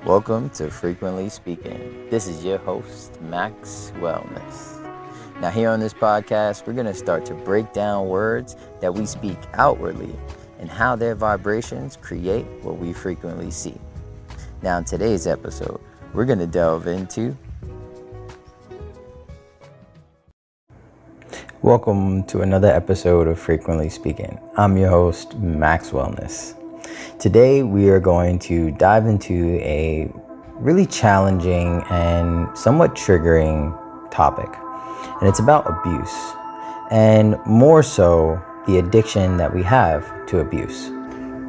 Welcome to Frequently Speaking. This is your host, Maxwellness. Now here on this podcast, we're going to start to break down words that we speak outwardly and how their vibrations create what we frequently see. Now in today's episode, we're going to delve into... Welcome to another episode of Frequently Speaking. I'm your host, Maxwellness. Today we are going to dive into a really challenging and somewhat triggering topic. And it's about abuse, and more so the addiction that we have to abuse.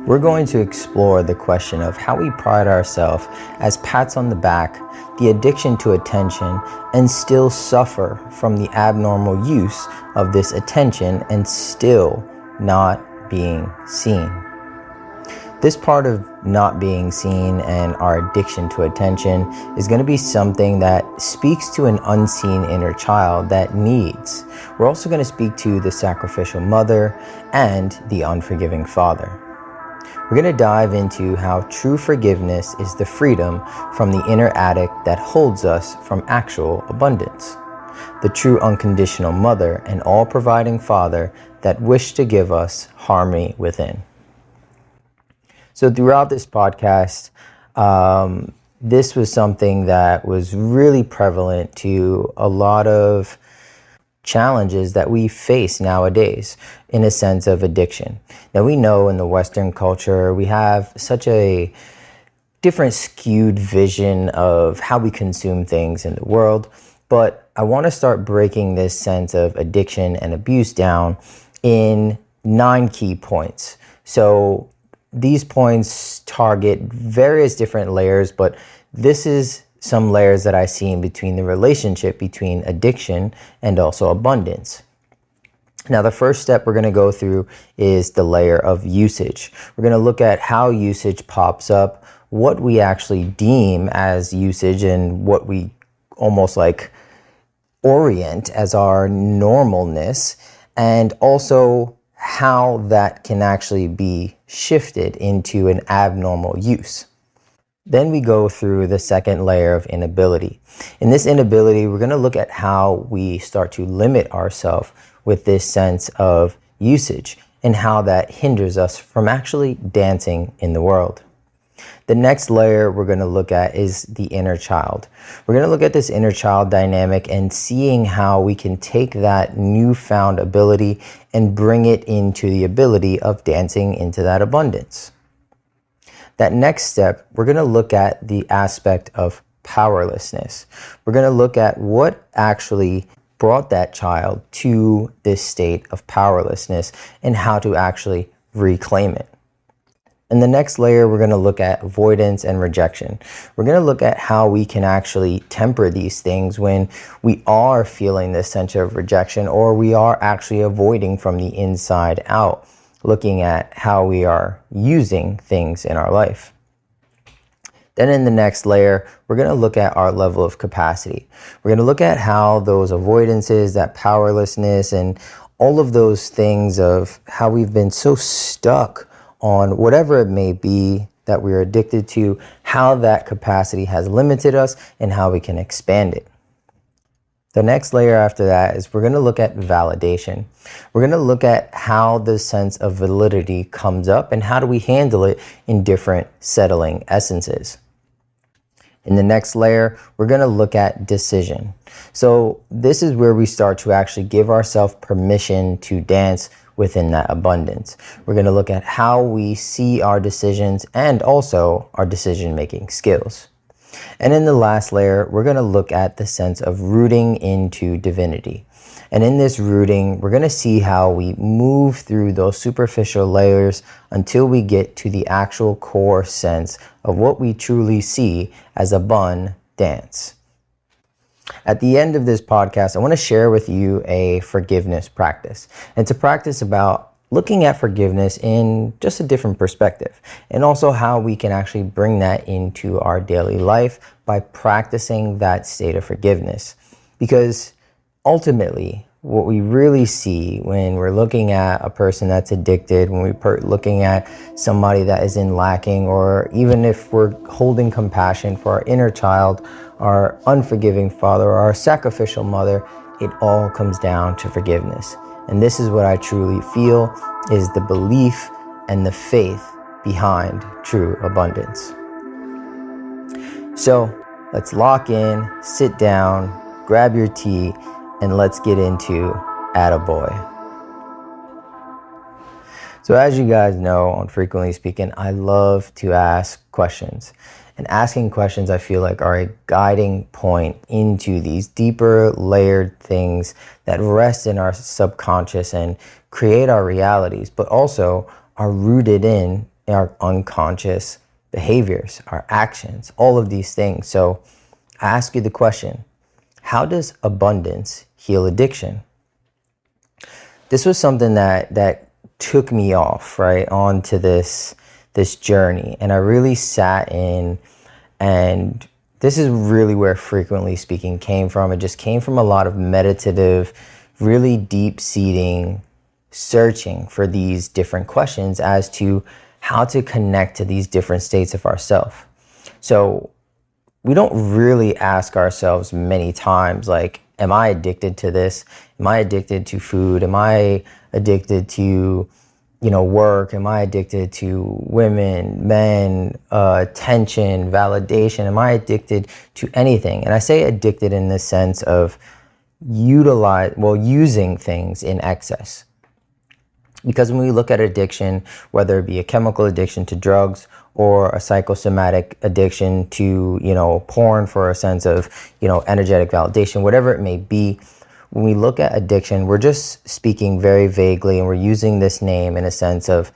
We're going to explore the question of how we pride ourselves as pats on the back, the addiction to attention, and still suffer from the abnormal use of this attention and still not being seen. This part of not being seen and our addiction to attention is going to be something that speaks to an unseen inner child that needs. We're also going to speak to the sacrificial mother and the unforgiving father. We're going to dive into how true forgiveness is the freedom from the inner addict that holds us from actual abundance. The true unconditional mother and all-providing father that wish to give us harmony within. So throughout this podcast, this was something that was really prevalent to a lot of challenges that we face nowadays in a sense of addiction. Now we know in the Western culture, we have such a different skewed vision of how we consume things in the world, but I want to start breaking this sense of addiction and abuse down in 9 key points. So these points target various different layers, but this is some layers that I see in between the relationship between addiction and also abundance. Now, the first step we're going to go through is the layer of usage. We're going to look at how usage pops up, what we actually deem as usage, and what we almost like orient as our normalness, and also how that can actually be shifted into an abnormal use. Then we go through the second layer of inability. In this inability, we're going to look at how we start to limit ourselves with this sense of usage and how that hinders us from actually dancing in the world. The next layer we're going to look at is the inner child. We're going to look at this inner child dynamic and seeing how we can take that newfound ability and bring it into the ability of dancing into that abundance. That next step, we're going to look at the aspect of powerlessness. We're going to look at what actually brought that child to this state of powerlessness and how to actually reclaim it. In the next layer, we're going to look at avoidance and rejection. We're going to look at how we can actually temper these things when we are feeling this sense of rejection or we are actually avoiding from the inside out, looking at how we are using things in our life. Then in the next layer, we're going to look at our level of capacity. We're going to look at how those avoidances, that powerlessness, and all of those things of how we've been so stuck on whatever it may be that we're addicted to, how that capacity has limited us and how we can expand it. The next layer after that is we're going to look at validation. We're going to look at how the sense of validity comes up and how do we handle it in different settling essences. In the next layer, we're going to look at decision. So this is where we start to actually give ourselves permission to dance within that abundance. We're going to look at how we see our decisions and also our decision-making skills. And in the last layer, we're going to look at the sense of rooting into divinity. And in this rooting, we're going to see how we move through those superficial layers until we get to the actual core sense of what we truly see as a bun dance. At the end of this podcast, I want to share with you a forgiveness practice. And it's a practice about looking at forgiveness in just a different perspective, and also how we can actually bring that into our daily life by practicing that state of forgiveness. Because ultimately, what we really see when we're looking at a person that's addicted, when we're looking at somebody that is in lacking, or even if we're holding compassion for our inner child, our unforgiving father, or our sacrificial mother, it all comes down to forgiveness. And this is what I truly feel is the belief and the faith behind true abundance. So let's lock in, sit down, grab your tea, and let's get into Attaboy. So as you guys know, on Frequently Speaking, I love to ask questions. And asking questions, I feel like, are a guiding point into these deeper layered things that rest in our subconscious and create our realities, but also are rooted in our unconscious behaviors, our actions, all of these things. So I ask you the question, how does abundance heal addiction? This was something that took me off, right, onto this journey. And I really sat in, and this is really where Frequently Speaking came from. It just came from a lot of meditative, really deep-seating searching for these different questions as to how to connect to these different states of ourself. So we don't really ask ourselves many times, like, am I addicted to this? Am I addicted to food? Am I addicted to, work? Am I addicted to women, men, attention, validation? Am I addicted to anything? And I say addicted in the sense of using things in excess. Because when we look at addiction, whether it be a chemical addiction to drugs or a psychosomatic addiction to, porn for a sense of, energetic validation, whatever it may be, when we look at addiction, we're just speaking very vaguely, and we're using this name in a sense of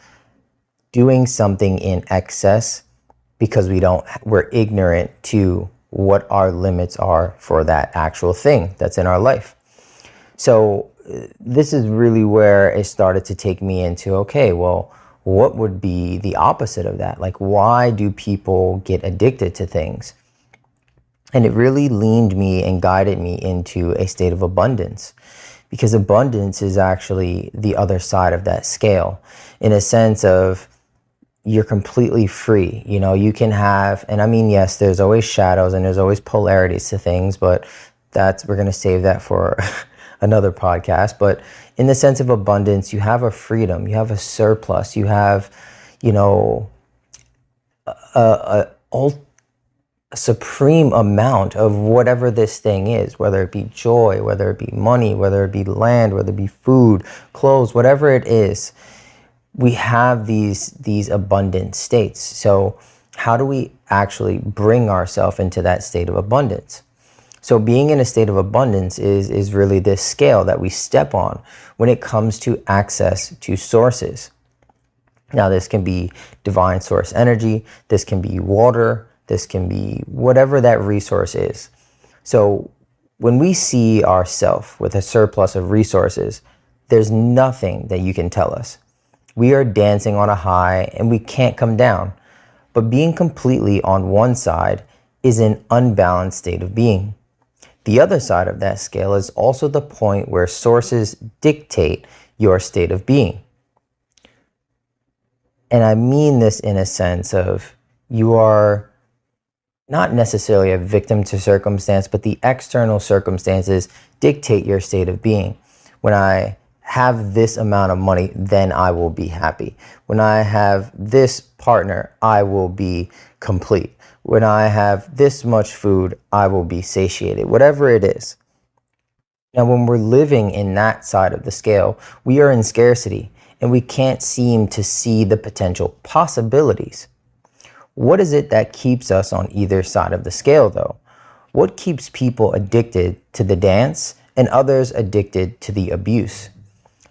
doing something in excess because we're ignorant to what our limits are for that actual thing that's in our life. So this is really where it started to take me into, okay, well, what would be the opposite of that? Like, why do people get addicted to things? And it really leaned me and guided me into a state of abundance, because abundance is actually the other side of that scale, in a sense of you're completely free. You can have, and I mean, yes, there's always shadows and there's always polarities to things, but we're going to save that for another podcast. But in the sense of abundance, you have a freedom, you have a surplus, you have, a supreme amount of whatever this thing is, whether it be joy, whether it be money, whether it be land, whether it be food, clothes, whatever it is. We have these abundant states. So how do we actually bring ourselves into that state of abundance? So being in a state of abundance is really this scale that we step on when it comes to access to sources. Now, this can be divine source energy, this can be water, this can be whatever that resource is. So when we see ourselves with a surplus of resources, there's nothing that you can tell us. We are dancing on a high and we can't come down. But being completely on one side is an unbalanced state of being. The other side of that scale is also the point where sources dictate your state of being. And I mean this in a sense of you are not necessarily a victim to circumstance, but the external circumstances dictate your state of being. When I have this amount of money, then I will be happy. When I have this partner, I will be complete. When I have this much food, I will be satiated, whatever it is. Now, when we're living in that side of the scale, we are in scarcity and we can't seem to see the potential possibilities. What is it that keeps us on either side of the scale, though? What keeps people addicted to the dance and others addicted to the abuse?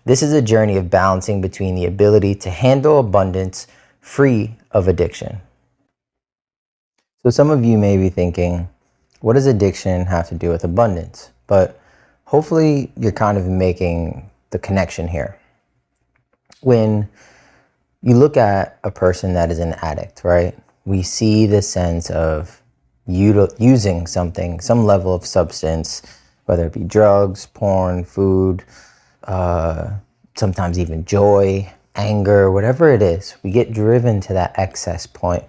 This is a journey of balancing between the ability to handle abundance free of addiction. So some of you may be thinking, what does addiction have to do with abundance? But hopefully you're kind of making the connection here. When you look at a person that is an addict, right? We see the sense of using something, some level of substance, whether it be drugs, porn, food, sometimes even joy, anger, whatever it is. We get driven to that excess point.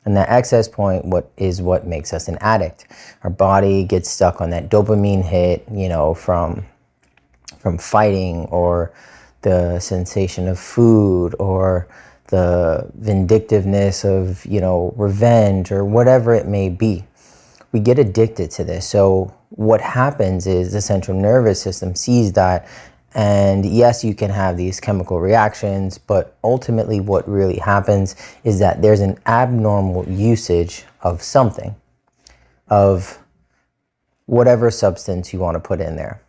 And that excess point what makes us an addict. Our body gets stuck on that dopamine hit, from fighting, or the sensation of food, or the vindictiveness of, revenge, or whatever it may be. We get addicted to this. So what happens is the central nervous system sees that, and yes, you can have these chemical reactions, but ultimately what really happens is that there's an abnormal usage of something, of whatever substance you want to put in there.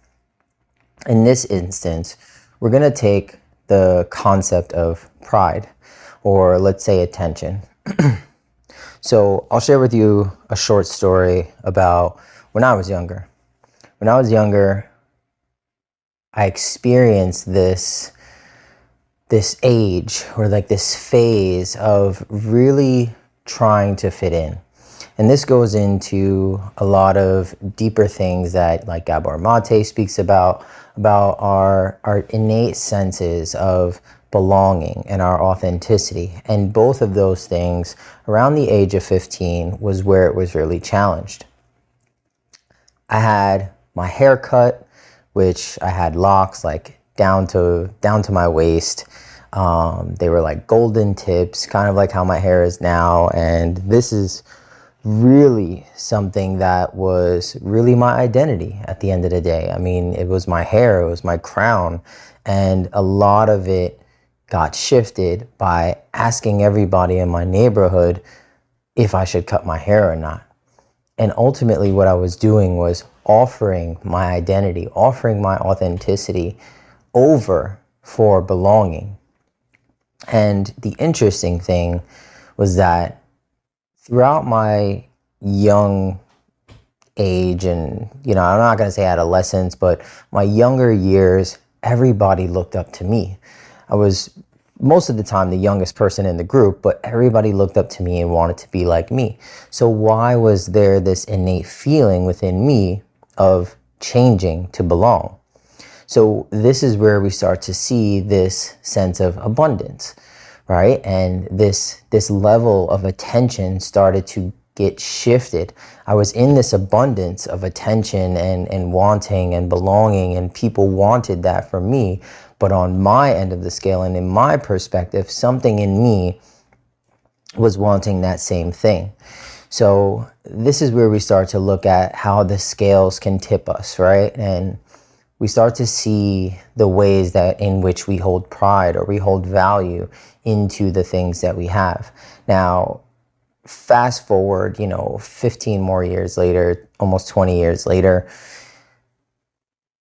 In this instance, we're going to take the concept of pride, or let's say attention. So I'll share with you a short story about when I was younger. When I was younger, I experienced this age, or like this phase of really trying to fit in. And this goes into a lot of deeper things that, like Gabor Mate speaks about our innate senses of belonging and our authenticity. And both of those things around the age of 15 was where it was really challenged. I had my hair cut, which I had locks like down to my waist. They were like golden tips, kind of like how my hair is now. And this is really something that was really my identity at the end of the day. I mean, it was my hair, it was my crown, and a lot of it got shifted by asking everybody in my neighborhood if I should cut my hair or not. And ultimately what I was doing was offering my identity, offering my authenticity over for belonging. And the interesting thing was that throughout my young age, and, I'm not going to say adolescence, but my younger years, everybody looked up to me. I was most of the time the youngest person in the group, but everybody looked up to me and wanted to be like me. So why was there this innate feeling within me of changing to belong? So this is where we start to see this sense of abundance, right? And this level of attention started to get shifted. I was in this abundance of attention and wanting and belonging, and people wanted that from me. But on my end of the scale and in my perspective, something in me was wanting that same thing. So this is where we start to look at how the scales can tip us, right? And we start to see the ways that in which we hold pride or we hold value into the things that we have. Now, fast forward, 15 more years later, almost 20 years later,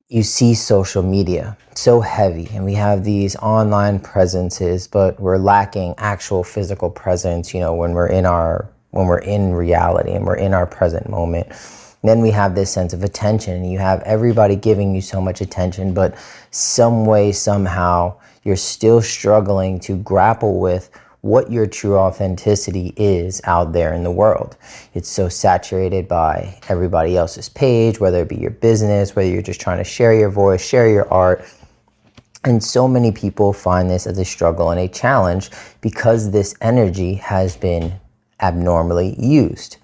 you see social media so heavy, and we have these online presences, but we're lacking actual physical presence, when we're in reality and we're in our present moment. And then we have this sense of attention, and you have everybody giving you so much attention, but some way, somehow, you're still struggling to grapple with what your true authenticity is out there in the world. It's so saturated by everybody else's page, whether it be your business, whether you're just trying to share your voice, share your art. And so many people find this as a struggle and a challenge because this energy has been abnormally used.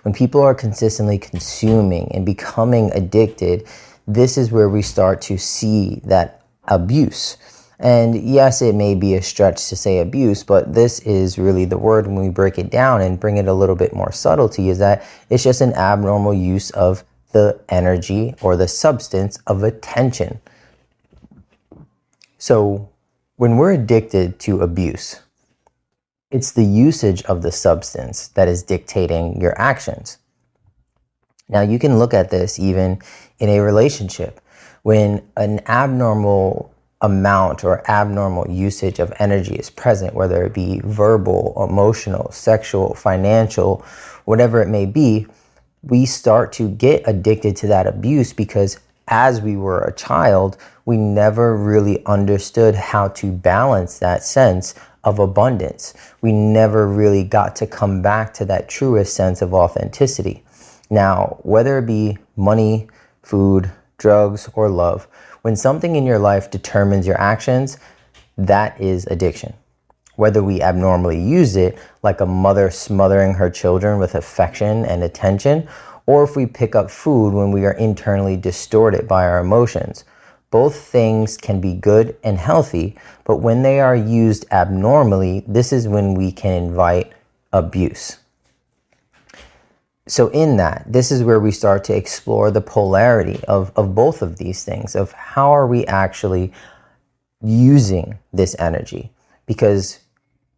When people are consistently consuming and becoming addicted, this is where we start to see that abuse. And yes, it may be a stretch to say abuse, but this is really the word when we break it down and bring it a little bit more subtlety, is that it's just an abnormal use of the energy or the substance of attention. So when we're addicted to abuse, it's the usage of the substance that is dictating your actions. Now, you can look at this even in a relationship. When an abnormal amount or abnormal usage of energy is present, whether it be verbal, emotional, sexual, financial, whatever it may be, we start to get addicted to that abuse because as we were a child, we never really understood how to balance that sense of abundance. We never really got to come back to that truest sense of authenticity. Now, whether it be money, food, drugs, or love. When something in your life determines your actions, that is addiction. Whether we abnormally use it, like a mother smothering her children with affection and attention, or if we pick up food when we are internally distorted by our emotions. Both things can be good and healthy, but when they are used abnormally, this is when we can invite abuse. So in that, this is where we start to explore the polarity of both of these things, of how are we actually using this energy? Because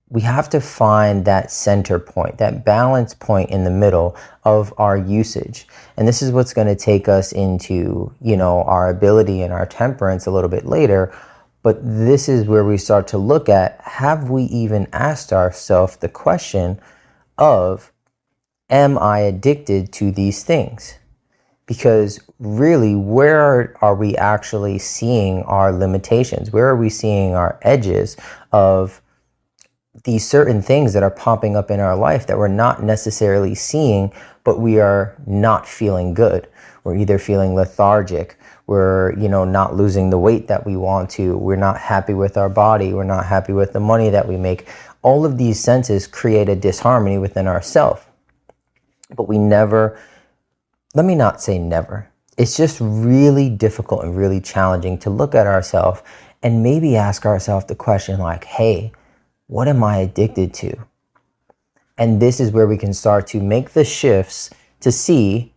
we have to find that center point, that balance point in the middle of our usage. And this is what's going to take us into, our ability and our temperance a little bit later. But this is where we start to look at, have we even asked ourselves the question of, am I addicted to these things? Because really, where are we actually seeing our limitations? Where are we seeing our edges of these certain things that are popping up in our life that we're not necessarily seeing, but we are not feeling good? We're either feeling lethargic, we're, not losing the weight that we want to, we're not happy with our body, we're not happy with the money that we make. All of these senses create a disharmony within ourselves. But we never, let me not say never. It's just really difficult and really challenging to look at ourselves and maybe ask ourselves the question like, hey, what am I addicted to? And this is where we can start to make the shifts to see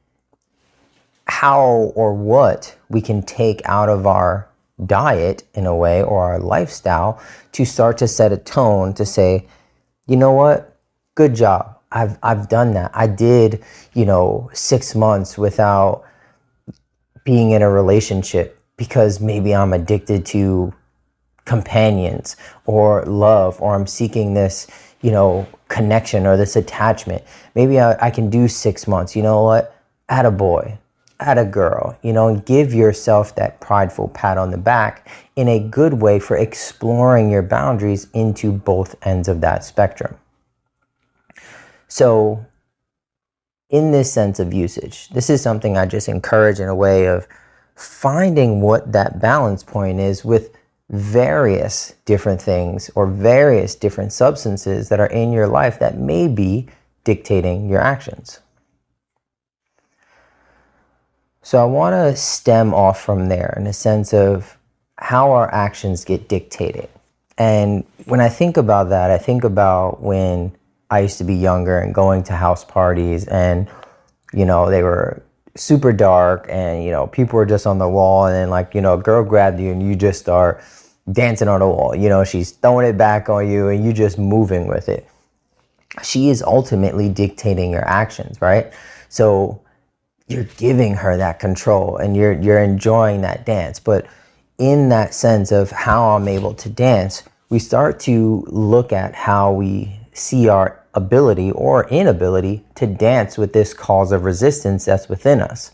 how or what we can take out of our diet in a way, or our lifestyle, to start to set a tone to say, you know what? Good job. I've done that. I did, 6 months without being in a relationship because maybe I'm addicted to companions or love, or I'm seeking this, connection or this attachment. Maybe I can do 6 months. You know what? Add a boy, add a girl, and give yourself that prideful pat on the back in a good way for exploring your boundaries into both ends of that spectrum. So in this sense of usage, this is something I just encourage in a way of finding what that balance point is with various different things or various different substances that are in your life that may be dictating your actions. So I want to stem off from there in a sense of how our actions get dictated. And when I think about that, I think about when I used to be younger and going to house parties, and, they were super dark, and, people were just on the wall, and then a girl grabbed you and you just start dancing on the wall. She's throwing it back on you and you just moving with it. She is ultimately dictating your actions, right? So you're giving her that control and you're enjoying that dance. But in that sense of how I'm able to dance, we start to look at how we see our ability or inability to dance with this cause of resistance that's within us.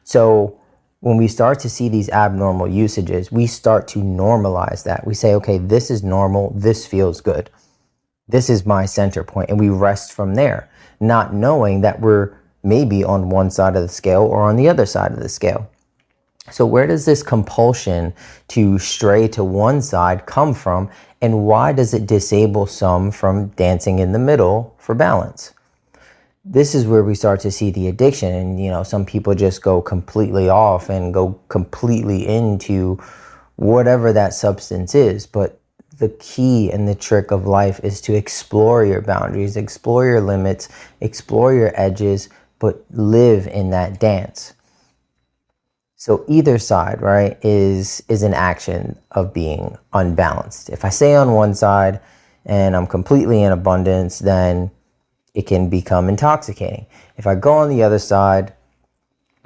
So when we start to see these abnormal usages, we start to normalize that. We say, okay, this is normal. This feels good. This is my center point. And we rest from there, not knowing that we're maybe on one side of the scale or on the other side of the scale. So where does this compulsion to stray to one side come from, and why does it disable some from dancing in the middle for balance? This is where we start to see the addiction, and some people just go completely off and go completely into whatever that substance is. But the key and the trick of life is to explore your boundaries, explore your limits, explore your edges, but live in that dance. So either side, right, is an action of being unbalanced. If I stay on one side and I'm completely in abundance, then it can become intoxicating. If I go on the other side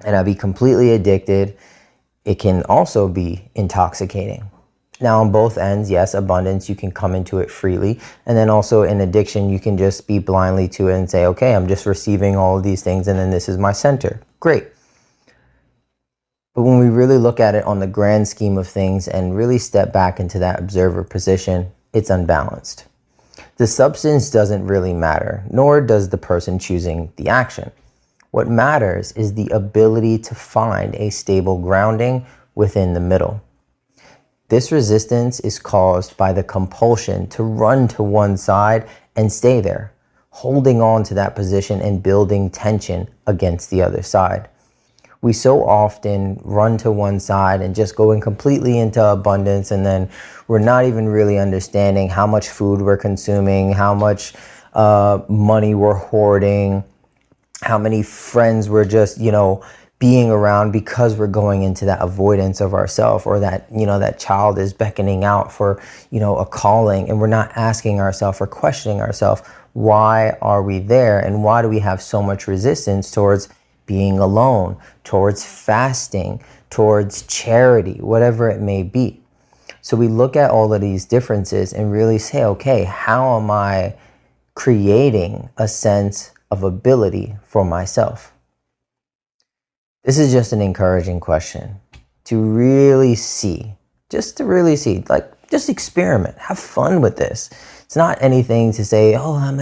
and I be completely addicted, it can also be intoxicating. Now on both ends, yes, abundance, you can come into it freely. And then also in addiction, you can just be blindly to it and say, okay, I'm just receiving all of these things and then this is my center. Great. But when we really look at it on the grand scheme of things and really step back into that observer position, it's unbalanced. The substance doesn't really matter, nor does the person choosing the action. What matters is the ability to find a stable grounding within the middle. This resistance is caused by the compulsion to run to one side and stay there, holding on to that position and building tension against the other side. We so often run to one side and just going completely into abundance, and then we're not even really understanding how much food we're consuming, how much money we're hoarding, how many friends we're just, being around because we're going into that avoidance of ourselves, or that, that child is beckoning out for, a calling, and we're not asking ourselves or questioning ourselves, why are we there? And why do we have so much resistance towards being alone, towards fasting, towards charity, whatever it may be? So we look at all of these differences and really say, okay, how am I creating a sense of ability for myself? This is just an encouraging question to really see, just experiment, have fun with this. It's not anything to say, oh, I'm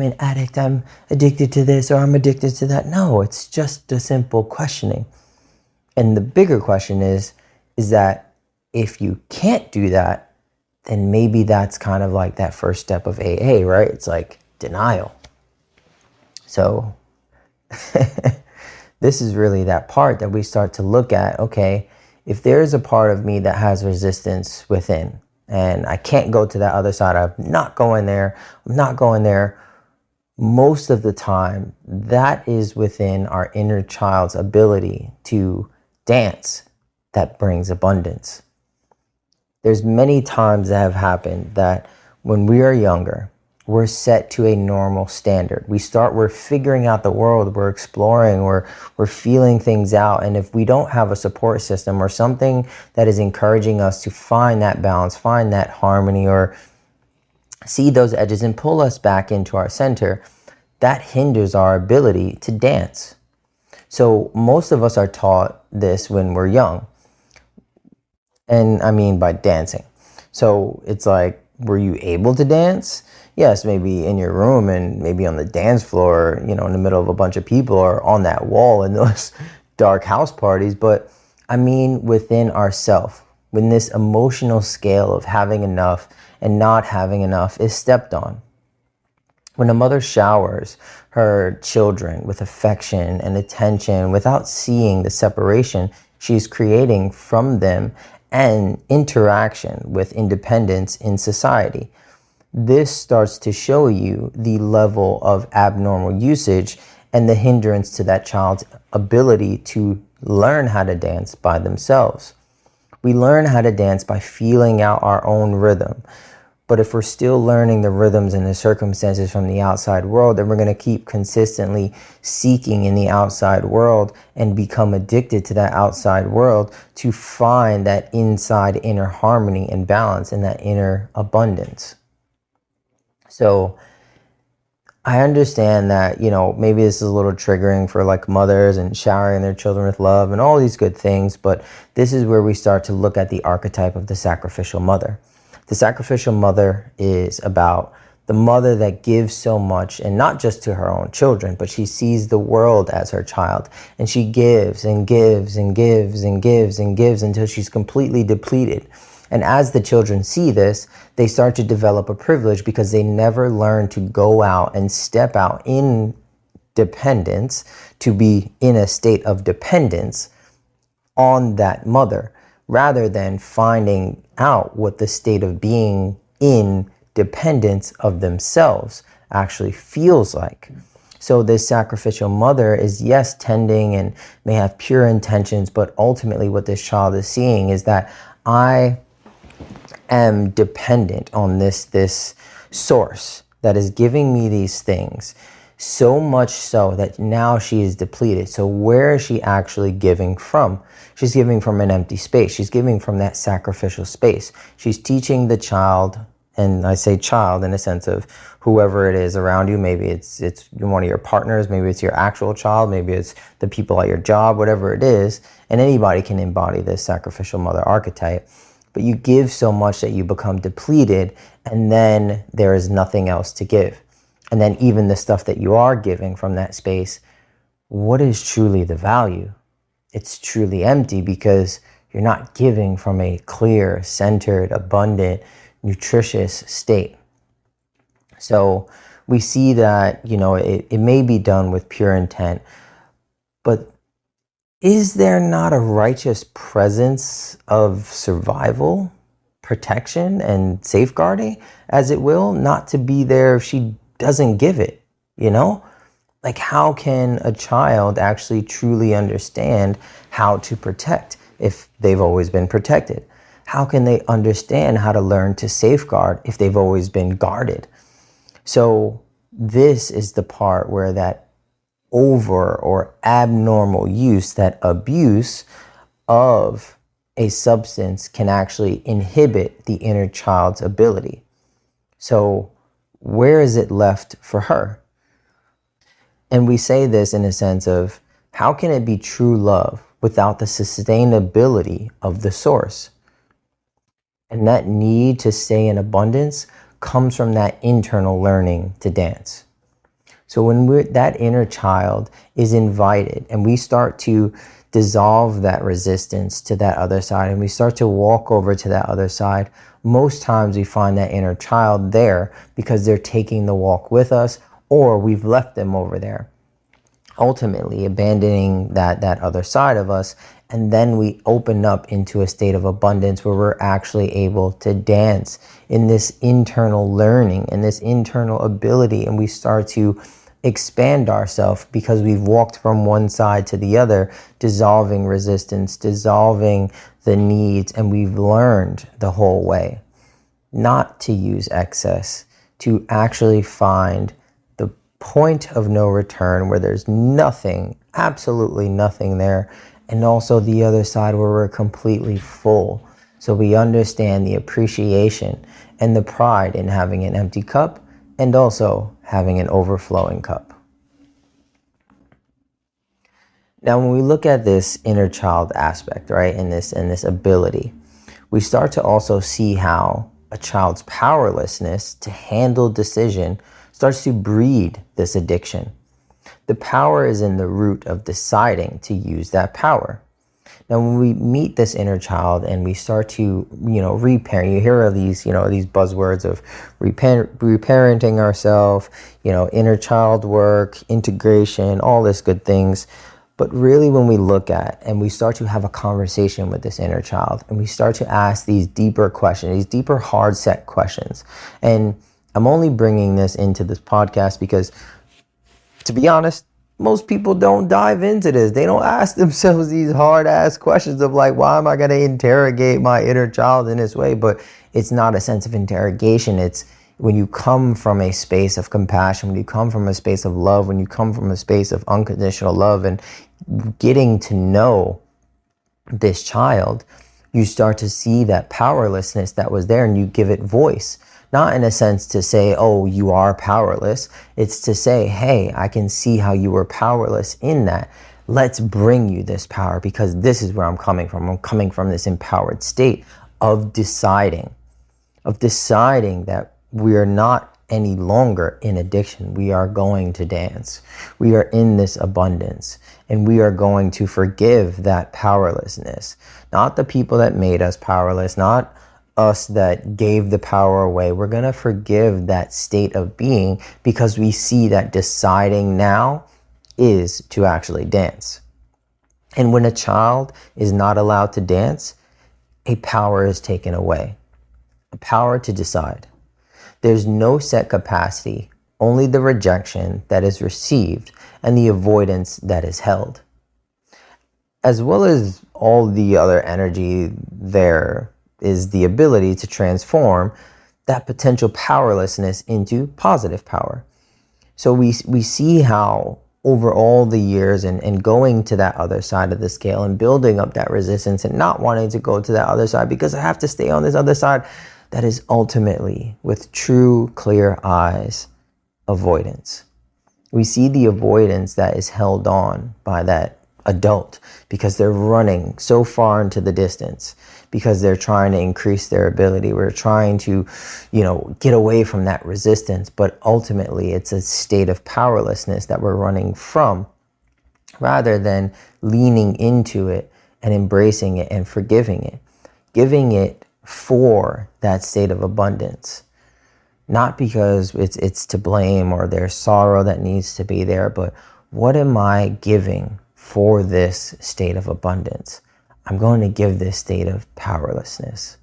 an addict, I'm addicted to this, or I'm addicted to that. No, it's just a simple questioning. And the bigger question is that if you can't do that, then maybe that's kind of like that first step of AA, right? It's like denial. So this is really that part that we start to look at, okay, if there's a part of me that has resistance within, and I can't go to that other side, I'm not going there, most of the time, that is within our inner child's ability to dance that brings abundance. There's many times that have happened that when we are younger, we're set to a normal standard. We're figuring out the world, we're exploring, we're feeling things out. And if we don't have a support system or something that is encouraging us to find that balance, find that harmony, or see those edges and pull us back into our center, that hinders our ability to dance. So most of us are taught this when we're young. And I mean by dancing. So it's like, were you able to dance? Yes, maybe in your room and maybe on the dance floor, in the middle of a bunch of people, or on that wall in those dark house parties. But I mean within ourself, when this emotional scale of having enough and not having enough is stepped on. When a mother showers her children with affection and attention without seeing the separation she's creating from them and interaction with independence in society, this starts to show you the level of abnormal usage and the hindrance to that child's ability to learn how to dance by themselves. We learn how to dance by feeling out our own rhythm. But if we're still learning the rhythms and the circumstances from the outside world, then we're going to keep consistently seeking in the outside world and become addicted to that outside world to find that inside inner harmony and balance and that inner abundance. So I understand that, maybe this is a little triggering for like mothers and showering their children with love and all these good things, but this is where we start to look at the archetype of the sacrificial mother. The sacrificial mother is about the mother that gives so much, and not just to her own children, but she sees the world as her child, and she gives and gives and gives and gives and gives until she's completely depleted. And as the children see this, they start to develop a privilege because they never learn to go out and step out in dependence, to be in a state of dependence on that mother, rather than finding out what the state of being in dependence of themselves actually feels like. So this sacrificial mother is, yes, tending and may have pure intentions, but ultimately what this child is seeing is that I am dependent on this source that is giving me these things, so much so that now she is depleted. So where is she actually giving from? She's giving from an empty space. She's giving from that sacrificial space. She's teaching the child, and I say child in a sense of whoever it is around you. Maybe it's one of your partners, maybe it's your actual child, maybe it's the people at your job, whatever it is. And anybody can embody this sacrificial mother archetype. But you give so much that you become depleted, and then there is nothing else to give. And then even the stuff that you are giving from that space, what is truly the value? It's truly empty because you're not giving from a clear, centered, abundant, nutritious state. So we see that, it may be done with pure intent, but is there not a righteous presence of survival, protection, and safeguarding, as it will, not to be there if she doesn't give it, Like, how can a child actually truly understand how to protect if they've always been protected? How can they understand how to learn to safeguard if they've always been guarded? So this is the part where that over or abnormal use, that abuse of a substance can actually inhibit the inner child's ability. So where is it left for her? And we say this in a sense of, how can it be true love without the sustainability of the source? And that need to stay in abundance comes from that internal learning to dance. So when that inner child is invited and we start to dissolve that resistance to that other side and we start to walk over to that other side, most times we find that inner child there because they're taking the walk with us, or we've left them over there, ultimately abandoning that other side of us. And then we open up into a state of abundance where we're actually able to dance in this internal learning and this internal ability. And we start to expand ourselves because we've walked from one side to the other, dissolving resistance, dissolving the needs. And we've learned the whole way not to use excess, to actually find the point of no return where there's nothing, absolutely nothing there. And also the other side where we're completely full. So we understand the appreciation and the pride in having an empty cup and also having an overflowing cup. Now, when we look at this inner child aspect, right, and this ability, we start to also see how a child's powerlessness to handle decision starts to breed this addiction. The power is in the root of deciding to use that power. Now, when we meet this inner child and we start to, reparent, you hear of these buzzwords of reparenting ourselves, inner child work, integration, all this good things. But really, when we look at and we start to have a conversation with this inner child and we start to ask these deeper questions, these deeper hard set questions. And I'm only bringing this into this podcast because, to be honest, most people don't dive into this. They don't ask themselves these hard ass questions of like, why am I going to interrogate my inner child in this way? But it's not a sense of interrogation. It's when you come from a space of compassion, when you come from a space of love, when you come from a space of unconditional love and getting to know this child, you start to see that powerlessness that was there and you give it voice. Not in a sense to say, oh, you are powerless. It's to say, hey, I can see how you were powerless in that. Let's bring you this power because this is where I'm coming from. I'm coming from this empowered state of deciding that we are not any longer in addiction. We are going to dance. We are in this abundance and we are going to forgive that powerlessness. Not the people that made us powerless, not us that gave the power away. We're going to forgive that state of being because we see that deciding now is to actually dance. And when a child is not allowed to dance, a power is taken away, a power to decide. There's no set capacity, only the rejection that is received and the avoidance that is held. As well as all the other energy there is the ability to transform that potential powerlessness into positive power. So we see how over all the years and going to that other side of the scale and building up that resistance and not wanting to go to that other side because I have to stay on this other side, that is ultimately, with true clear eyes, avoidance. We see the avoidance that is held on by that adult because they're running so far into the distance, because they're trying to increase their ability. We're trying to, get away from that resistance, but ultimately it's a state of powerlessness that we're running from. rather than leaning into it and embracing it and forgiving it, giving it for that state of abundance. Not because it's to blame or there's sorrow that needs to be there, but what am I giving for this state of abundance? I'm going to give this state of powerlessness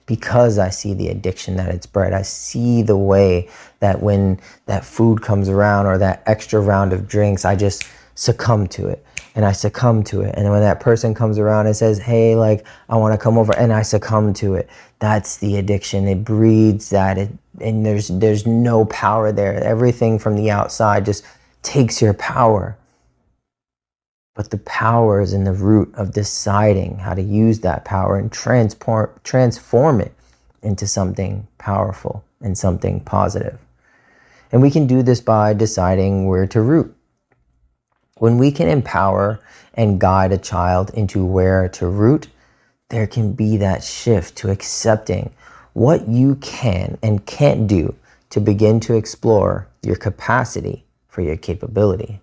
because I see the addiction that it's bred. I see the way that when that food comes around or that extra round of drinks, I just succumb to it. And I succumb to it. And when that person comes around and says, hey, like, I want to come over, and I succumb to it. That's the addiction. It breeds that. And there's no power there. Everything from the outside just takes your power. But the power is in the root of deciding how to use that power and transform it into something powerful and something positive. And we can do this by deciding where to root. When we can empower and guide a child into where to root, there can be that shift to accepting what you can and can't do to begin to explore your capacity for your capability.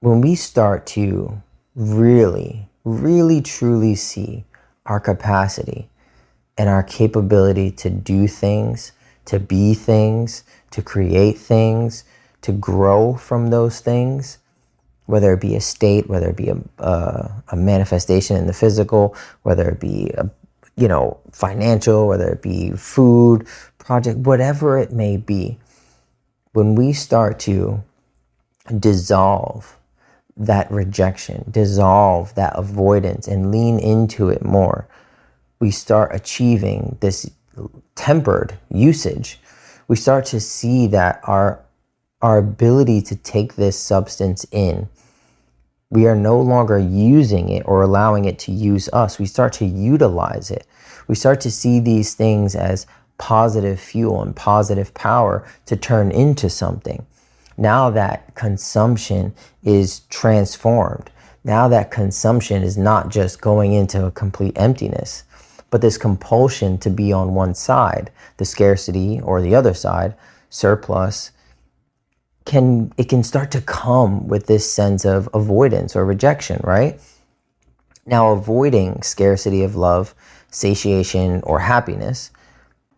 When we start to really, really, truly see our capacity and our capability to do things, to be things, to create things, to grow from those things, whether it be a state, whether it be a manifestation in the physical, whether it be financial, whether it be food, project, whatever it may be. When we start to dissolve that rejection, dissolve that avoidance, and lean into it more, we start achieving this tempered usage. We start to see that our ability to take this substance in, we are no longer using it or allowing it to use us. We start to utilize it. We start to see these things as positive fuel and positive power to turn into something. Now that consumption is transformed. Now that consumption is not just going into a complete emptiness, but this compulsion to be on one side, the scarcity, or the other side, surplus, it can start to come with this sense of avoidance or rejection, right? Now, avoiding scarcity of love, satiation, or happiness,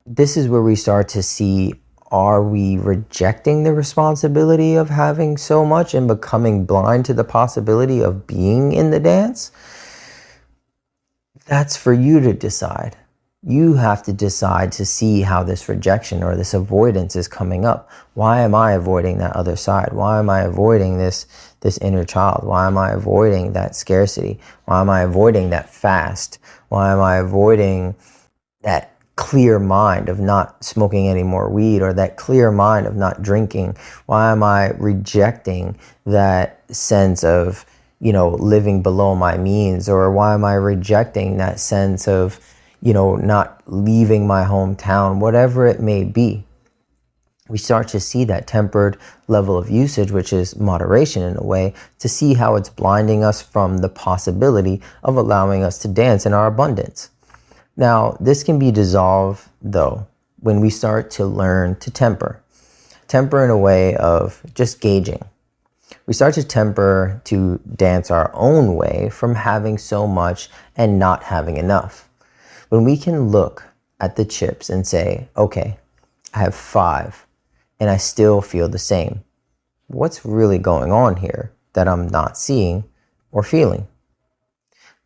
this is where we start to see, are we rejecting the responsibility of having so much and becoming blind to the possibility of being in the dance? That's for you to decide. You have to decide to see how this rejection or this avoidance is coming up. Why am I avoiding that other side? Why am I avoiding this inner child? Why am I avoiding that scarcity? Why am I avoiding that fast? Why am I avoiding that clear mind of not smoking any more weed, or that clear mind of not drinking? Why am I rejecting that sense of, living below my means? Or why am I rejecting that sense of, not leaving my hometown? Whatever it may be, we start to see that tempered level of usage, which is moderation in a way, to see how it's blinding us from the possibility of allowing us to dance in our abundance. Now, this can be dissolved, though, when we start to learn to temper in a way of just gauging. We start to temper to dance our own way from having so much and not having enough. When we can look at the chips and say, okay, I have 5 and I still feel the same. What's really going on here that I'm not seeing or feeling?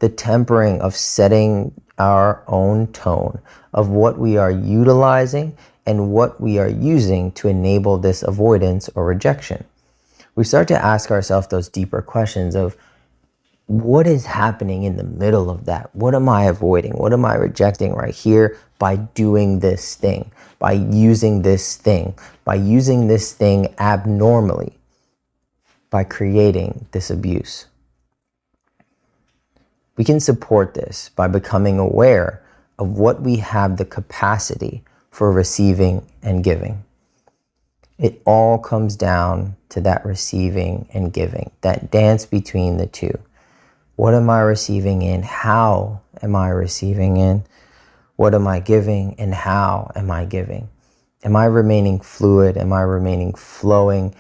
The tempering of setting our own tone of what we are utilizing and what we are using to enable this avoidance or rejection. We start to ask ourselves those deeper questions of, what is happening in the middle of that? What am I avoiding? What am I rejecting right here by doing this thing, by using this thing abnormally, by creating this abuse? We can support this by becoming aware of what we have the capacity for receiving and giving. It all comes down to that receiving and giving, that dance between the two. What am I receiving in? How am I receiving in? What am I giving and how am I giving? Am I remaining fluid? Am I remaining flowing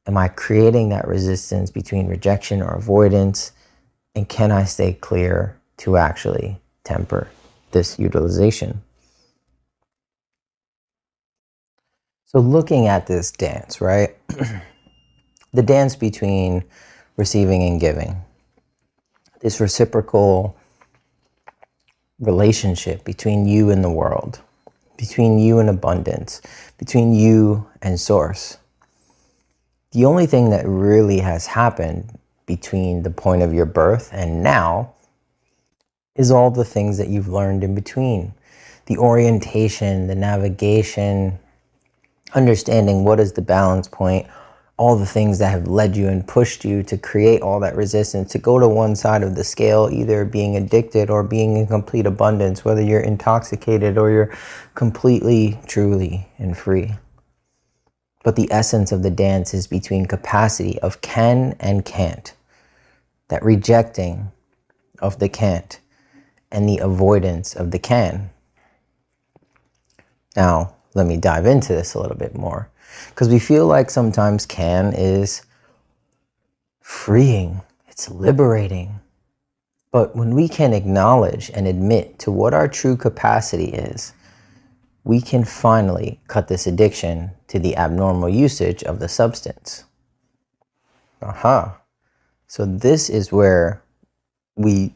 Am I creating that resistance between rejection or avoidance? And can I stay clear to actually temper this utilization? So looking at this dance, right? The dance between receiving and giving. This reciprocal relationship between you and the world, between you and abundance, between you and source. The only thing that really has happened between the point of your birth and now is all the things that you've learned in between. The orientation, the navigation, understanding what is the balance point, all the things that have led you and pushed you to create all that resistance, to go to one side of the scale, either being addicted or being in complete abundance, whether you're intoxicated or you're completely, truly, and free. But the essence of the dance is between capacity of can and can't, that rejecting of the can't and the avoidance of the can. Now, let me dive into this a little bit more, because we feel like sometimes can is freeing, it's liberating. But when we can acknowledge and admit to what our true capacity is, we can finally cut this addiction to the abnormal usage of the substance. So this is where we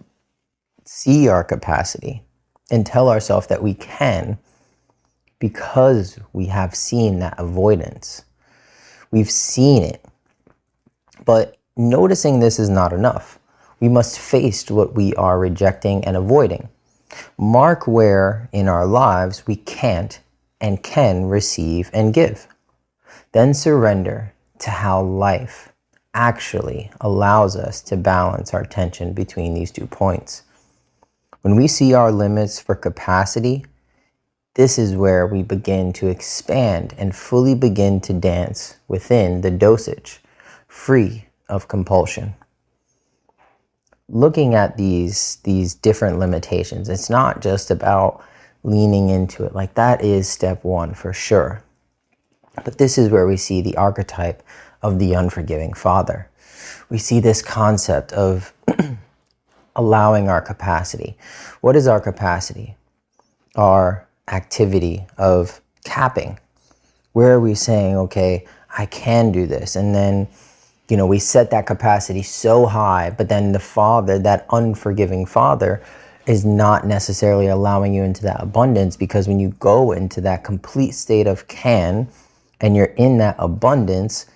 see our capacity and tell ourselves that we can, because we have seen that avoidance. We've seen it. But noticing this is not enough. We must face what we are rejecting and avoiding. Mark where in our lives we can't and can receive and give. Then surrender to how life actually allows us to balance our tension between these 2 points. When we see our limits for capacity, this is where we begin to expand and fully begin to dance within the dosage, free of compulsion. Looking at these different limitations, it's not just about leaning into it. Like, that is step 1 for sure. But this is where we see the archetype of the unforgiving father. We see this concept of allowing our capacity. What is our capacity? Our activity of capping. Where are we saying, okay, I can do this? And then, we set that capacity so high, but then the father, that unforgiving father, is not necessarily allowing you into that abundance, because when you go into that complete state of can and you're in that abundance,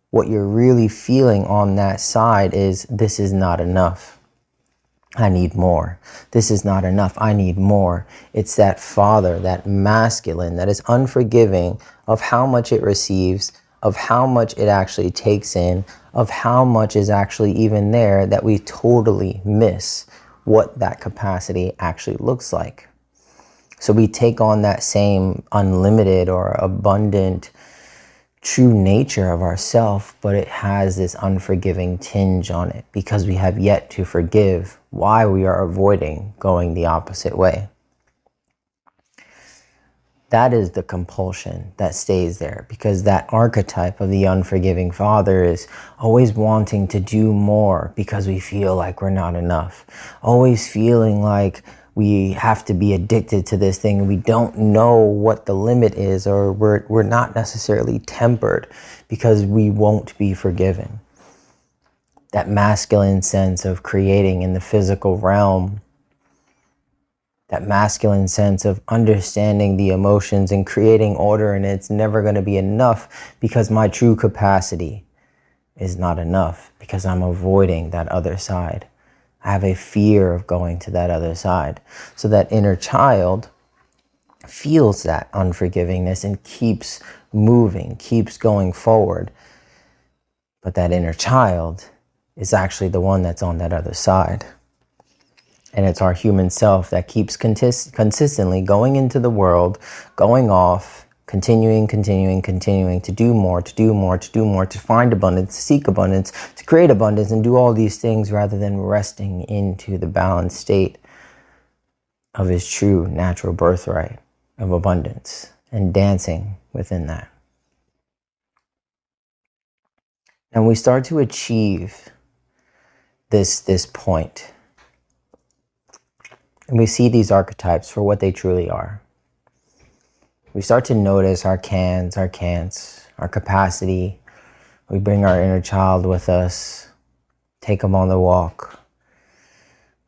what you're really feeling on that side is, this is not enough. I need more. This is not enough. I need more. It's that father, that masculine, that is unforgiving of how much it receives, of how much it actually takes in, of how much is actually even there, that we totally miss what that capacity actually looks like. So we take on that same unlimited or abundant true nature of ourself, but it has this unforgiving tinge on it, because we have yet to forgive why we are avoiding going the opposite way. That is the compulsion that stays there, because that archetype of the unforgiving father is always wanting to do more because we feel like we're not enough. Always feeling like we have to be addicted to this thing and we don't know what the limit is, or we're not necessarily tempered because we won't be forgiven. That masculine sense of creating in the physical realm, that masculine sense of understanding the emotions and creating order, and it's never going to be enough because my true capacity is not enough, because I'm avoiding that other side. I have a fear of going to that other side. So that inner child feels that unforgivingness and keeps moving, keeps going forward. But that inner child is actually the one that's on that other side. And it's our human self that keeps consistently going into the world, going off, continuing to do more, to find abundance, to seek abundance, to create abundance, and do all these things rather than resting into the balanced state of his true natural birthright of abundance and dancing within that. And we start to achieve this point. And we see these archetypes for what they truly are. We start to notice our cans, our can'ts, our capacity. We bring our inner child with us, take them on the walk.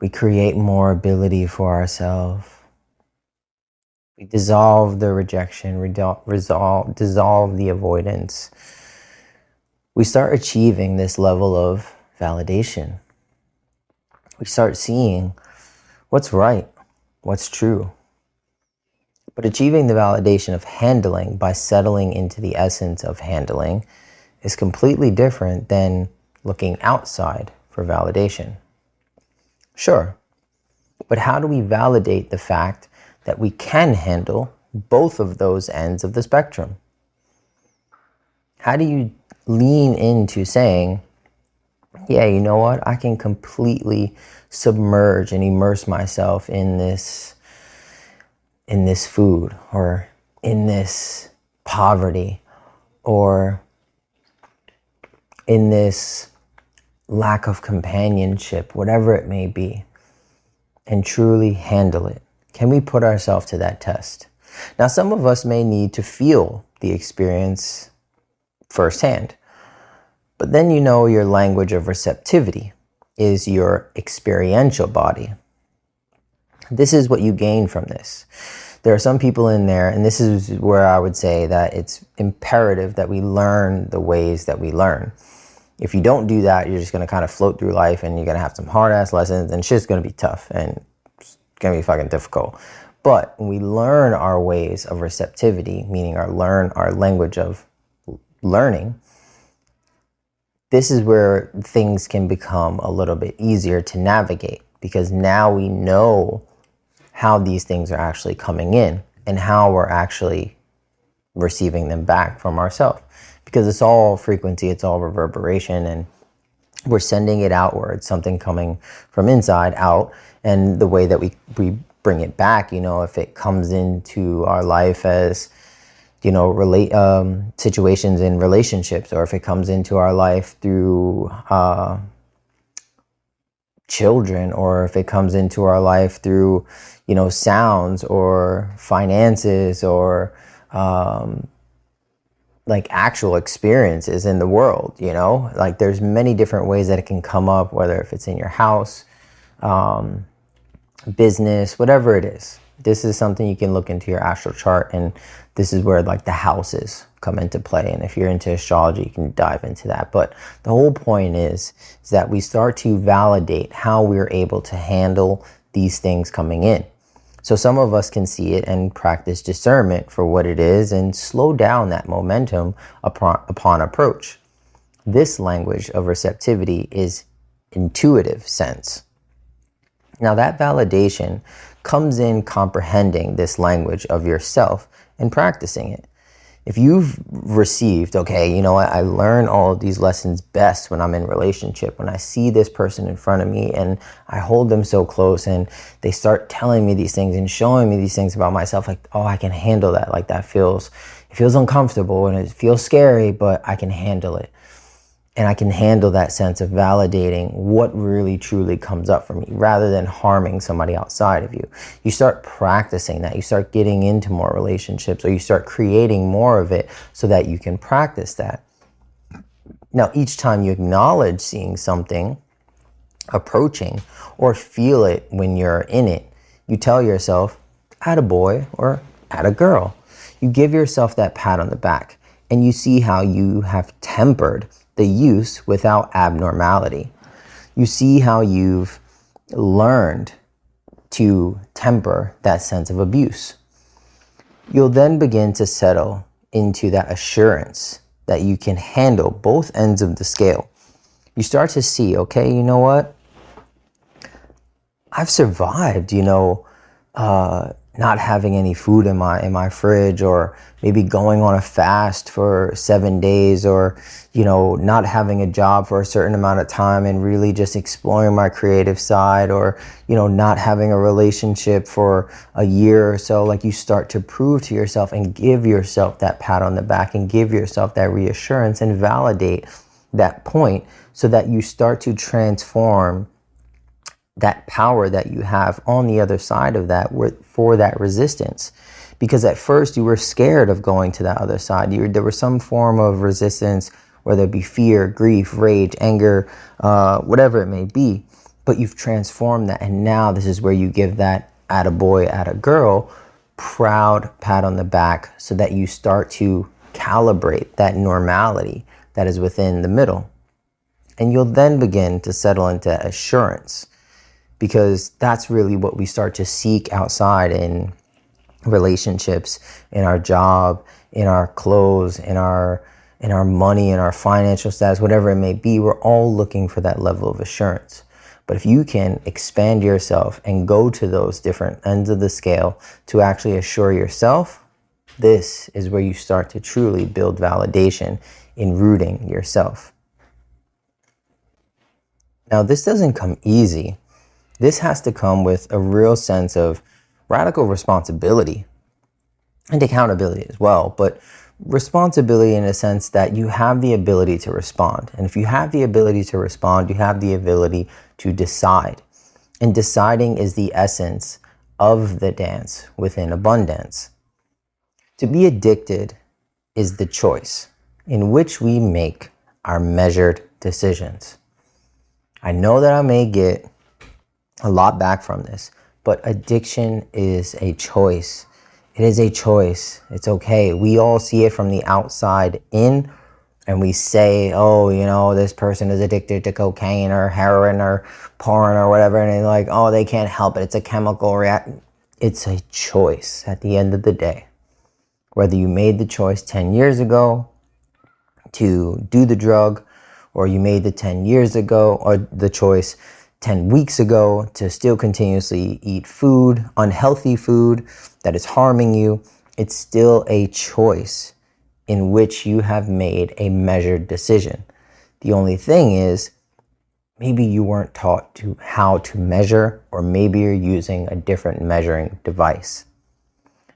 We create more ability for ourselves. We dissolve the rejection, dissolve the avoidance. We start achieving this level of validation. We start seeing what's right, what's true. But achieving the validation of handling by settling into the essence of handling is completely different than looking outside for validation. Sure, but how do we validate the fact that we can handle both of those ends of the spectrum? How do you lean into saying, yeah, you know what, I can completely submerge and immerse myself in this food, or in this poverty, or in this lack of companionship, whatever it may be, and truly handle it? Can we put ourselves to that test? Now, some of us may need to feel the experience firsthand, but then your language of receptivity is your experiential body. This is what you gain from this. There are some people in there, and this is where I would say that it's imperative that we learn the ways that we learn. If you don't do that, you're just going to kind of float through life, and you're going to have some hard-ass lessons, and shit's going to be tough, and it's going to be fucking difficult. But when we learn our ways of receptivity, meaning our language of learning, this is where things can become a little bit easier to navigate, because now we know how these things are actually coming in and how we're actually receiving them back from ourselves. Because it's all frequency, it's all reverberation, and we're sending it outward, something coming from inside out. And the way that we bring it back, if it comes into our life as situations in relationships, or if it comes into our life through children, or if it comes into our life through sounds or finances, or like actual experiences in the world, like there's many different ways that it can come up, whether if it's in your house, business, whatever it is. This is something you can look into your astral chart, and this is where like the houses come into play. And if you're into astrology, you can dive into that. But the whole point is that we start to validate how we're able to handle these things coming in. So some of us can see it and practice discernment for what it is and slow down that momentum upon approach. This language of receptivity is intuitive sense. Now that validation comes in comprehending this language of yourself and practicing it. If you've received, okay, you know what, I learn all of these lessons best when I'm in relationship, when I see this person in front of me and I hold them so close and they start telling me these things and showing me these things about myself, like, oh, I can handle that. Like it feels uncomfortable and it feels scary, but I can handle it. And I can handle that sense of validating what really truly comes up for me rather than harming somebody outside of you. You start practicing that. You start getting into more relationships, or you start creating more of it so that you can practice that. Now, each time you acknowledge seeing something approaching or feel it when you're in it, you tell yourself, attaboy or attagirl. You give yourself that pat on the back, and you see how you have tempered the use without abnormality. You see how you've learned to temper that sense of abuse. You'll then begin to settle into that assurance that you can handle both ends of the scale. You start to see, okay, you know what? I've survived, not having any food in my fridge, or maybe going on a fast for 7 days, or not having a job for a certain amount of time and really just exploring my creative side, or not having a relationship for a year or so. Like, you start to prove to yourself and give yourself that pat on the back and give yourself that reassurance and validate that point so that you start to transform that power that you have on the other side of that for that resistance. Because at first you were scared of going to that other side. There was some form of resistance, whether it be fear, grief, rage, anger, whatever it may be. But you've transformed that. And now this is where you give that attaboy, attagirl, proud pat on the back so that you start to calibrate that normality that is within the middle. And you'll then begin to settle into assurance, because that's really what we start to seek outside in relationships, in our job, in our clothes, in our money, in our financial status, whatever it may be. We're all looking for that level of assurance. But if you can expand yourself and go to those different ends of the scale to actually assure yourself, this is where you start to truly build validation in rooting yourself. Now, this doesn't come easy. This has to come with a real sense of radical responsibility and accountability as well, but responsibility in a sense that you have the ability to respond. And if you have the ability to respond, you have the ability to decide. And deciding is the essence of the dance within abundance. To be addicted is the choice in which we make our measured decisions. I know that I may get a lot back from this, but addiction is a choice. It is a choice. It's okay. We all see it from the outside in, and we say, oh, this person is addicted to cocaine or heroin or porn or whatever. And they're like, oh, they can't help it. It's a chemical reaction. It's a choice at the end of the day. Whether you made the choice 10 years ago to do the drug, or you made the 10 years ago, or the choice 10 weeks ago to still continuously eat food, unhealthy food that is harming you, it's still a choice in which you have made a measured decision. The only thing is, maybe you weren't taught how to measure, or maybe you're using a different measuring device.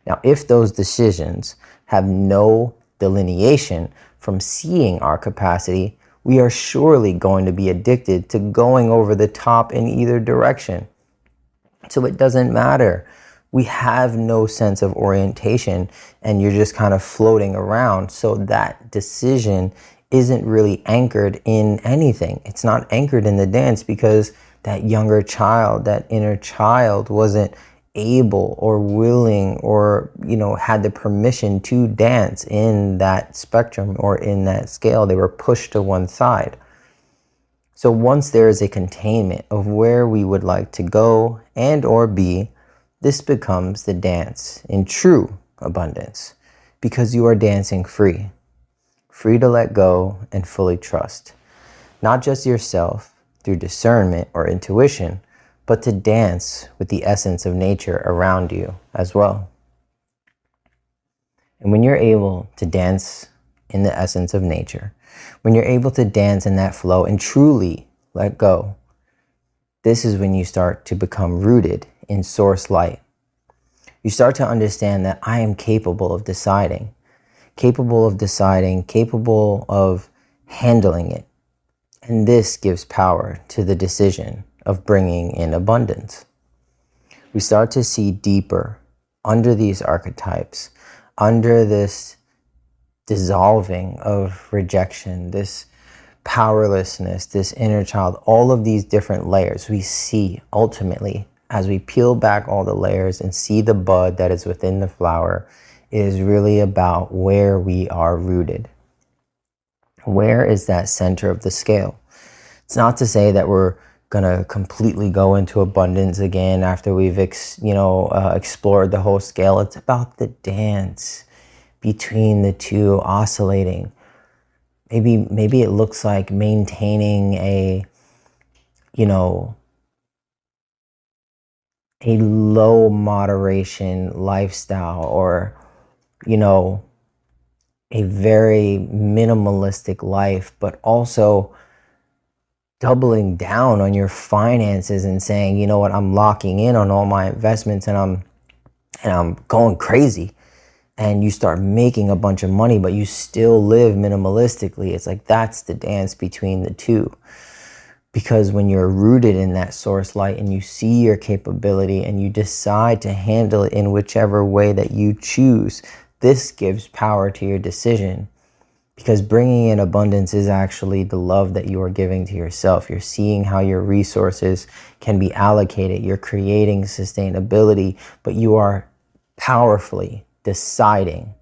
Now, if those decisions have no delineation from seeing our capacity, we are surely going to be addicted to going over the top in either direction. So it doesn't matter. We have no sense of orientation, and you're just kind of floating around. So that decision isn't really anchored in anything. It's not anchored in the dance because that younger child, that inner child wasn't able or willing or, had the permission to dance in that spectrum or in that scale. They were pushed to one side. So once there is a containment of where we would like to go and or be, this becomes the dance in true abundance, because you are dancing free to let go and fully trust, not just yourself through discernment or intuition, but to dance with the essence of nature around you as well. And when you're able to dance in the essence of nature, when you're able to dance in that flow and truly let go, this is when you start to become rooted in source light. You start to understand that I am capable of deciding, capable of handling it. And this gives power to the decision of bringing in abundance. We start to see deeper under these archetypes, under this dissolving of rejection, this powerlessness, this inner child, all of these different layers. We see ultimately, as we peel back all the layers and see the bud that is within the flower, it is really about where we are rooted. Where is that center of the scale? It's not to say that we're gonna completely go into abundance again after we've explored the whole scale. It's about the dance between the two, oscillating. Maybe it looks like maintaining a low moderation lifestyle, or a very minimalistic life, but also doubling down on your finances and saying, I'm locking in on all my investments and I'm going crazy. and you start making a bunch of money, but you still live minimalistically. It's like that's the dance between the two. Because when you're rooted in that source light and you see your capability and you decide to handle it in whichever way that you choose, this gives power to your decision. Because bringing in abundance is actually the love that you are giving to yourself. You're seeing how your resources can be allocated. You're creating sustainability, but you are powerfully deciding.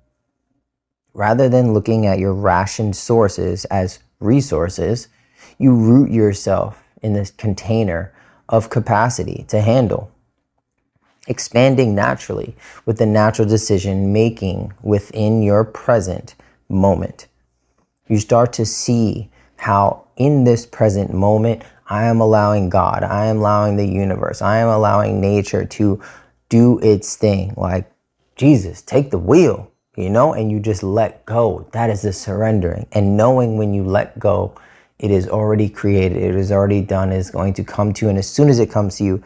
Rather than looking at your rationed sources as resources, you root yourself in this container of capacity to handle. Expanding naturally with the natural decision making within your present moment. You start to see how in this present moment, I am allowing God, I am allowing the universe, I am allowing nature to do its thing. Like, Jesus, take the wheel, and you just let go. That is the surrendering. And knowing when you let go, it is already created, it is already done, it is going to come to you. And as soon as it comes to you,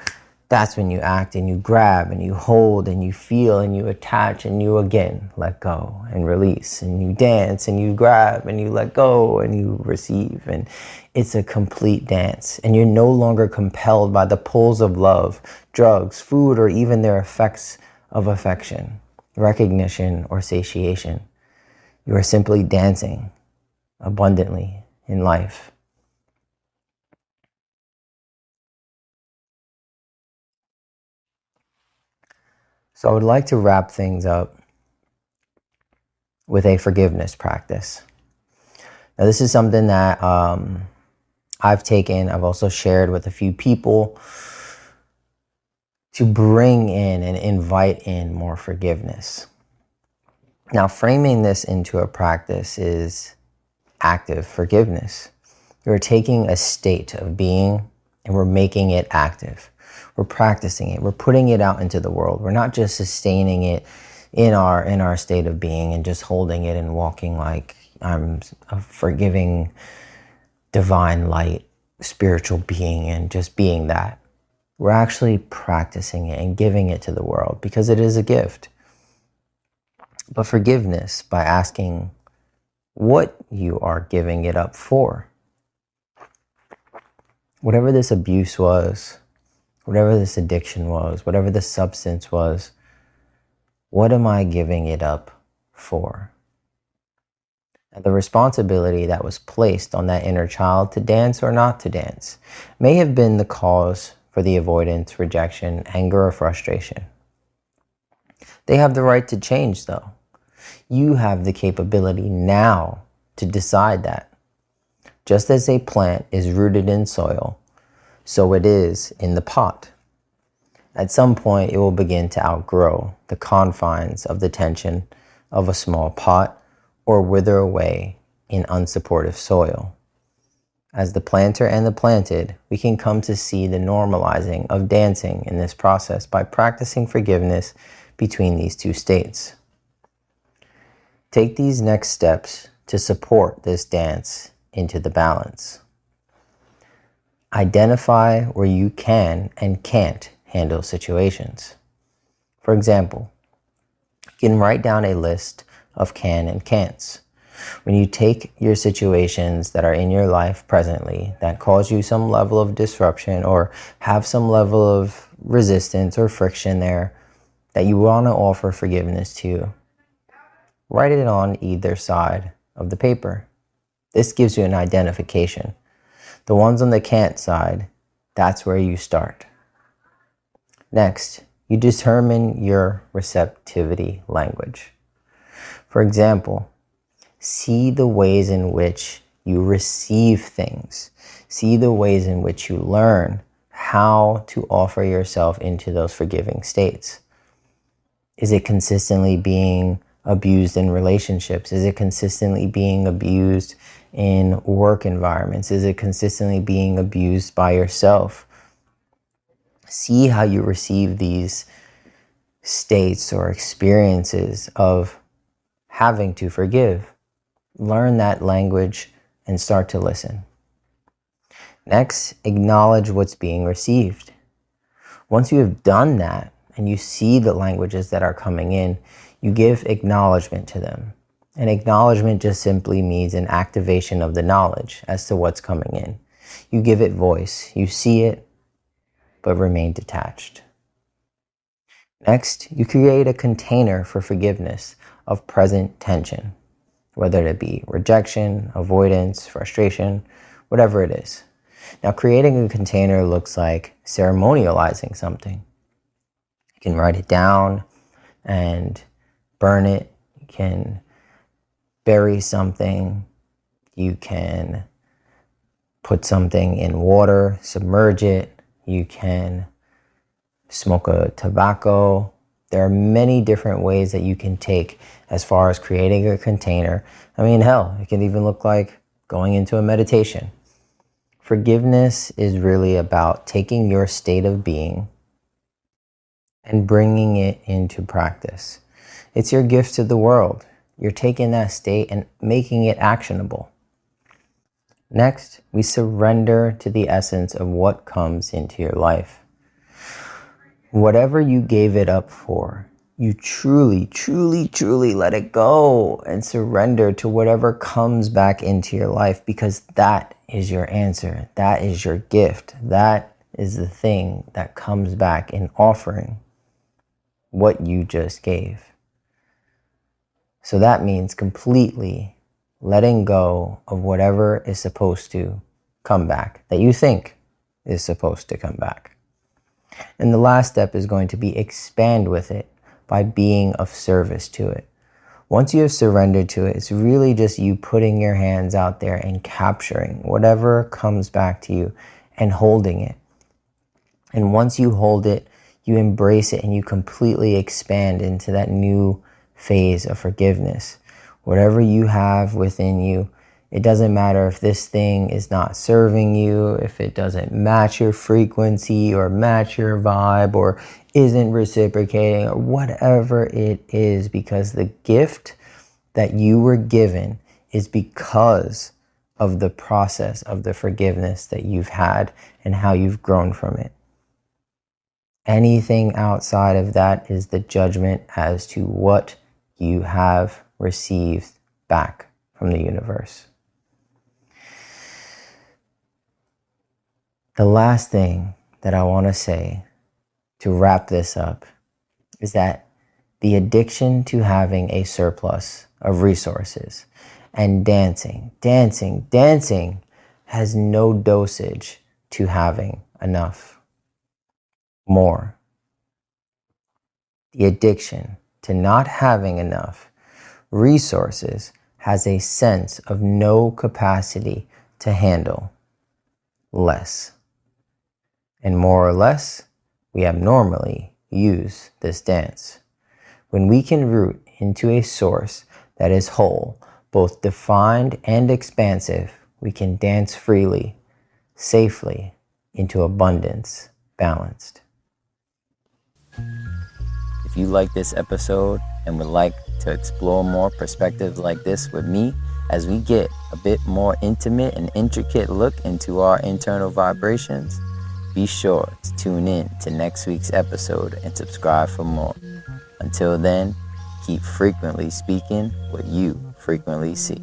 that's when you act and you grab and you hold and you feel and you attach and you again let go and release and you dance and you grab and you let go and you receive. And it's a complete dance. And you're no longer compelled by the pulls of love, drugs, food, or even their effects of affection, recognition, or satiation. You are simply dancing abundantly in life. So I would like to wrap things up with a forgiveness practice. Now, this is something that I've also shared with a few people to bring in and invite in more forgiveness. Now, framing this into a practice is active forgiveness. We're taking a state of being and we're making it active. We're practicing it. We're putting it out into the world. We're not just sustaining it in our state of being and just holding it and walking like I'm a forgiving, divine light, spiritual being and just being that. We're actually practicing it and giving it to the world because it is a gift. But forgiveness by asking what you are giving it up for. Whatever this abuse was, whatever this addiction was, whatever the substance was, what am I giving it up for? And the responsibility that was placed on that inner child to dance or not to dance may have been the cause for the avoidance, rejection, anger, or frustration. They have the right to change, though. You have the capability now to decide that. Just as a plant is rooted in soil, so it is in the pot. At some point, it will begin to outgrow the confines of the tension of a small pot or wither away in unsupportive soil. As the planter and the planted, we can come to see the normalizing of dancing in this process by practicing forgiveness between these two states. Take these next steps to support this dance into the balance. Identify where you can and can't handle situations. For example, you can write down a list of can and can'ts. When you take your situations that are in your life presently that cause you some level of disruption or have some level of resistance or friction there that you want to offer forgiveness to, write it on either side of the paper. This gives you an identification. The ones on the can't side, that's where you start. Next, you determine your receptivity language. For example, see the ways in which you receive things. See the ways in which you learn how to offer yourself into those forgiving states. Is it consistently being abused in relationships? Is it consistently being abused in work environments? Is it consistently being abused by yourself? See how you receive these states or experiences of having to forgive. Learn that language and start to listen. Next, acknowledge what's being received. Once you have done that and you see the languages that are coming in, You give acknowledgement to them. And acknowledgement just simply means an activation of the knowledge as to what's coming in. You give it voice. You see it, but remain detached. Next, you create a container for forgiveness of present tension, whether it be rejection, avoidance, frustration, whatever it is. Now, creating a container looks like ceremonializing something. You can write it down and burn it. You can bury something. You can put something in water, submerge it. You can smoke a tobacco. There are many different ways that you can take as far as creating a container. I mean, hell, it can even look like going into a meditation. Forgiveness is really about taking your state of being and bringing it into practice. It's your gift to the world. You're taking that state and making it actionable. Next, we surrender to the essence of what comes into your life. Whatever you gave it up for, you truly, truly, truly let it go and surrender to whatever comes back into your life, because that is your answer. That is your gift. That is the thing that comes back in offering what you just gave. So that means completely letting go of whatever is supposed to come back, that you think is supposed to come back. And the last step is going to be expand with it by being of service to it. Once you have surrendered to it, it's really just you putting your hands out there and capturing whatever comes back to you and holding it. And once you hold it, you embrace it and you completely expand into that new phase of forgiveness. Whatever you have within you, it doesn't matter if this thing is not serving you, if it doesn't match your frequency or match your vibe or isn't reciprocating or whatever it is, because the gift that you were given is because of the process of the forgiveness that you've had and how you've grown from it. Anything outside of that is the judgment as to what you have received back from the universe. The last thing that I want to say to wrap this up is that the addiction to having a surplus of resources and dancing has no dosage to having enough. More. The addiction to not having enough resources has a sense of no capacity to handle less. And more or less, we abnormally use this dance. When we can root into a source that is whole, both defined and expansive, we can dance freely, safely, into abundance, balanced. If you like this episode and would like to explore more perspectives like this with me, as we get a bit more intimate and intricate look into our internal vibrations, be sure to tune in to next week's episode and subscribe for more. Until then, keep frequently speaking what you frequently see.